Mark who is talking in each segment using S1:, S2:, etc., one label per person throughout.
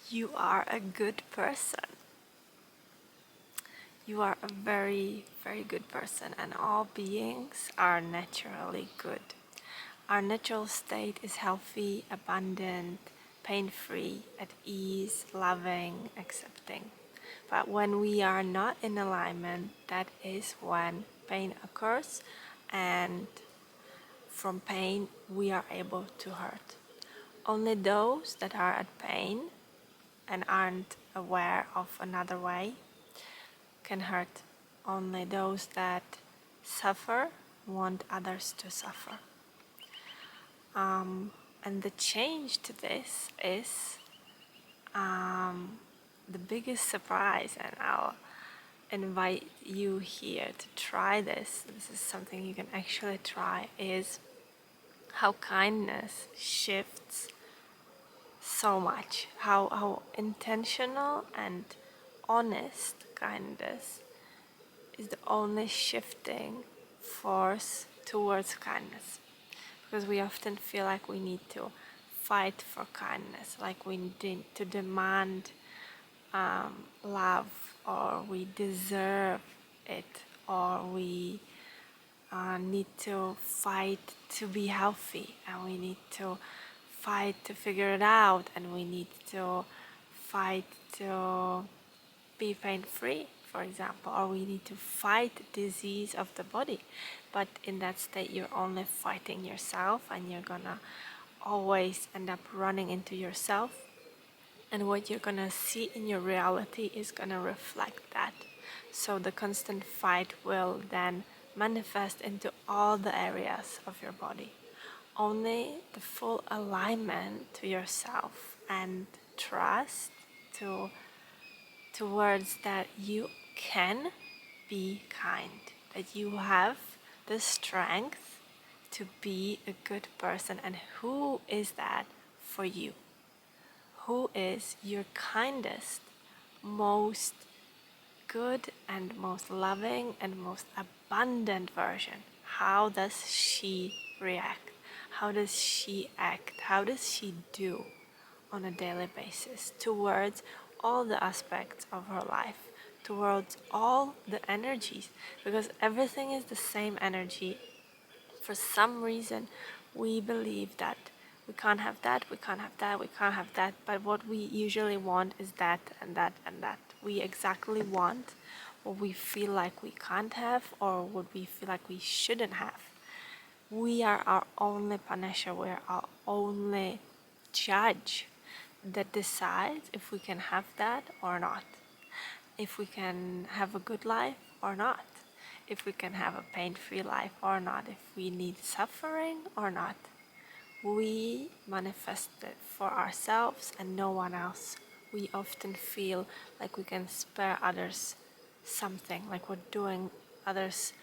S1: You are a good person. You are a very, very good person, and all beings are naturally good. Our natural state is healthy, abundant, pain-free, at ease, loving, accepting. But when we are not in alignment, that is when pain occurs, and from pain we are able to hurt. Only those that are at pain and aren't aware of another way can hurt. Only those that suffer want others to suffer. And the change to this is the biggest surprise, and I'll invite you here to try this. This is something you can actually try, is how kindness shifts so much, how intentional and honest kindness is the only shifting force towards kindness. Because we often feel like we need to fight for kindness, like we need to demand love, or we deserve it, or we need to fight to be healthy, and we need to fight to figure it out, and we need to fight to be pain-free, for example, or we need to fight disease of the body. But in that state, you're only fighting yourself, and you're gonna always end up running into yourself, and what you're gonna see in your reality is gonna reflect that. So the constant fight will then manifest into all the areas of your body. Only the full alignment to yourself and trust towards that you can be kind, that you have the strength to be a good person. And who is that for you? Who is your kindest, most good and most loving and most abundant version? How does she react? How does she act? How does she do on a daily basis towards all the aspects of her life, towards all the energies? Because everything is the same energy. For some reason, we believe that we can't have that, we can't have that, we can't have that, but what we usually want is that and that and that. We exactly want what we feel like we can't have, or what we feel like we shouldn't have. We are our only punisher, we are our only judge that decides if we can have that or not, if we can have a good life or not, if we can have a pain-free life or not, if we need suffering or not. We manifest it for ourselves and no one else. We often feel like we can spare others something, like we're doing others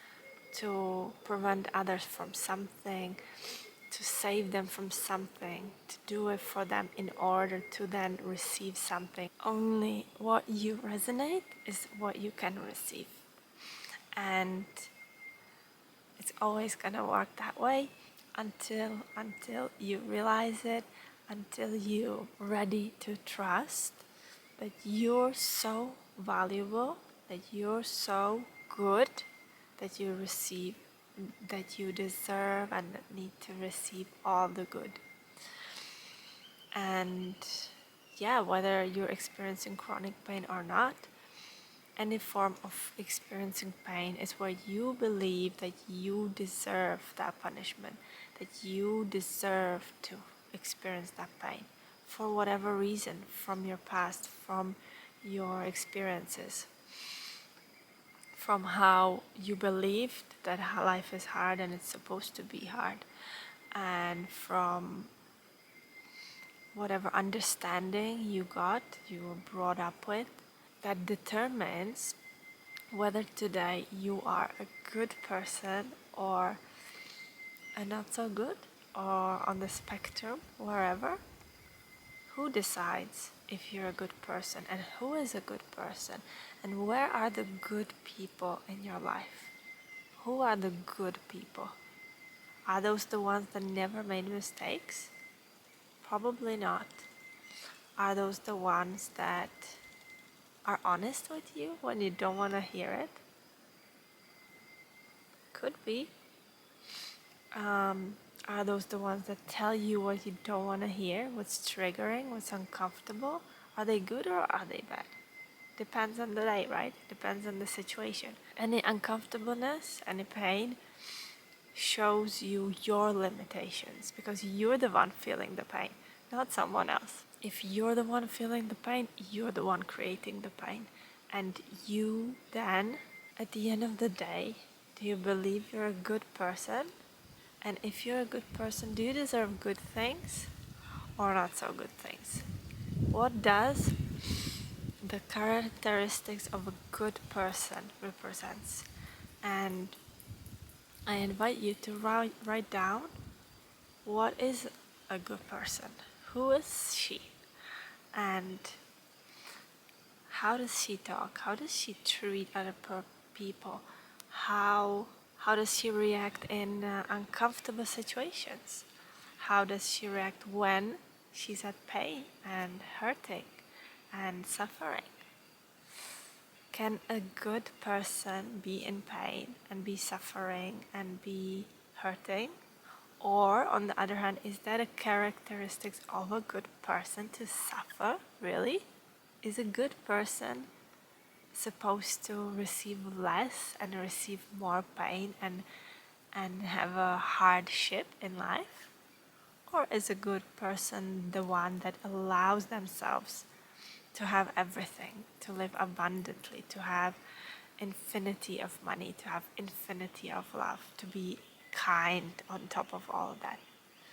S1: to prevent others from something, to save them from something, to do it for them in order to then receive something. Only what you resonate is what you can receive. And it's always gonna work that way until you realize it, until you're ready to trust that you're so valuable, that you're so good, that you receive, that you deserve and that need to receive all the good. And yeah, whether you're experiencing chronic pain or not, any form of experiencing pain is where you believe that you deserve that punishment, that you deserve to experience that pain for whatever reason, from your past, from your experiences, from how you believed that life is hard and it's supposed to be hard, and from whatever understanding you got, you were brought up with, that determines whether today you are a good person or a not so good, or on the spectrum, wherever. Who decides if you're a good person, and who is a good person, and where are the good people in your life? Who are the good people? Are those the ones that never made mistakes? Probably not. Are those the ones that are honest with you when you don't want to hear it? Could be. Are those the ones that tell you what you don't want to hear, what's triggering, what's uncomfortable? Are they good or are they bad? Depends on the day, right? Depends on the situation. Any uncomfortableness, any pain shows you your limitations because you're the one feeling the pain, not someone else. If you're the one feeling the pain, you're the one creating the pain. And you then, at the end of the day, do you believe you're a good person? And if you're a good person, do you deserve good things or not so good things? What does the characteristics of a good person represents? And I invite you to write down, what is a good person? Who is she? And how does she talk? How does she treat other people? How does she react in uncomfortable situations? How does she react when she's at pain and hurting and suffering? Can a good person be in pain and be suffering and be hurting? Or, on the other hand, is that a characteristic of a good person to suffer? Really? Is a good person supposed to receive less and receive more pain and have a hardship in life? Or is a good person the one that allows themselves to have everything, to live abundantly, to have infinity of money, to have infinity of love, to be kind on top of all of that?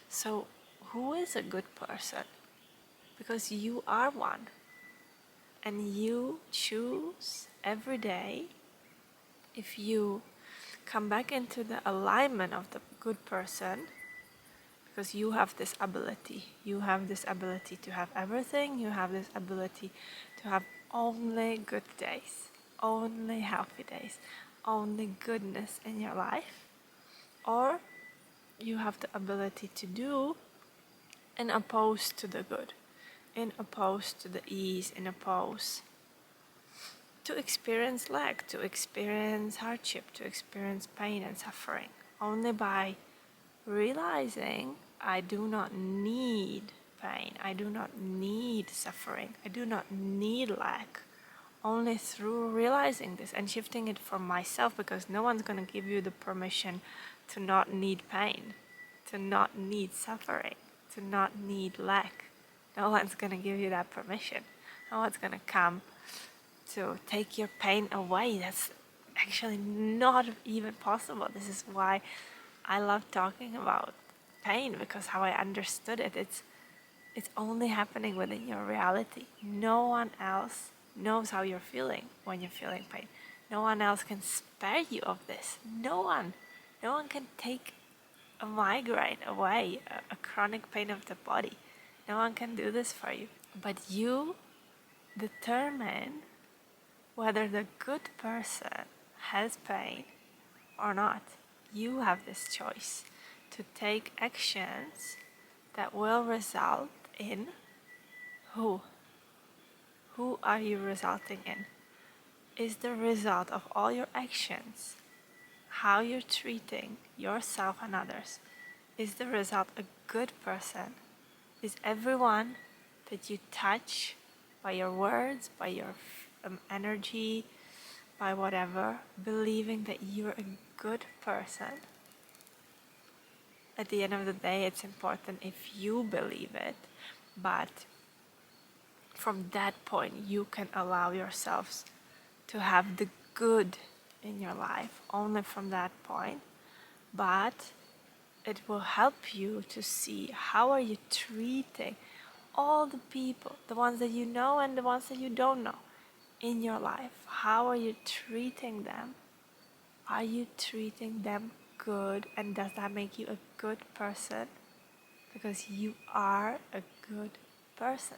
S1: So who is a good person? Because you are one. And you choose every day, if you come back into the alignment of the good person, because you have this ability. You have this ability to have everything. You have this ability to have only good days, only healthy days, only goodness in your life. Or you have the ability to do in opposed to the good, in opposed to the ease, in opposed to experience lack, to experience hardship, to experience pain and suffering. Only by realizing I do not need pain, I do not need suffering, I do not need lack. Only through realizing this and shifting it for myself, because no one's going to give you the permission to not need pain, to not need suffering, to not need lack. No one's going to give you that permission. No one's going to come to take your pain away. That's actually not even possible. This is why I love talking about pain, because how I understood it, it's only happening within your reality. No one else knows how you're feeling when you're feeling pain. No one else can spare you of this. No one. No one can take a migraine away, a chronic pain of the body. No one can do this for you. But you determine whether the good person has pain or not. You have this choice to take actions that will result in who? Who are you resulting in? Is the result of all your actions, how you're treating yourself and others, is the result a good person? Is everyone that you touch by your words, by your energy, by whatever, believing that you're a good person? At the end of the day, it's important if you believe it, but from that point, you can allow yourselves to have the good in your life, only from that point. But it will help you to see how are you treating all the people, the ones that you know and the ones that you don't know in your life. How are you treating them? Are you treating them good? And does that make you a good person? Because you are a good person.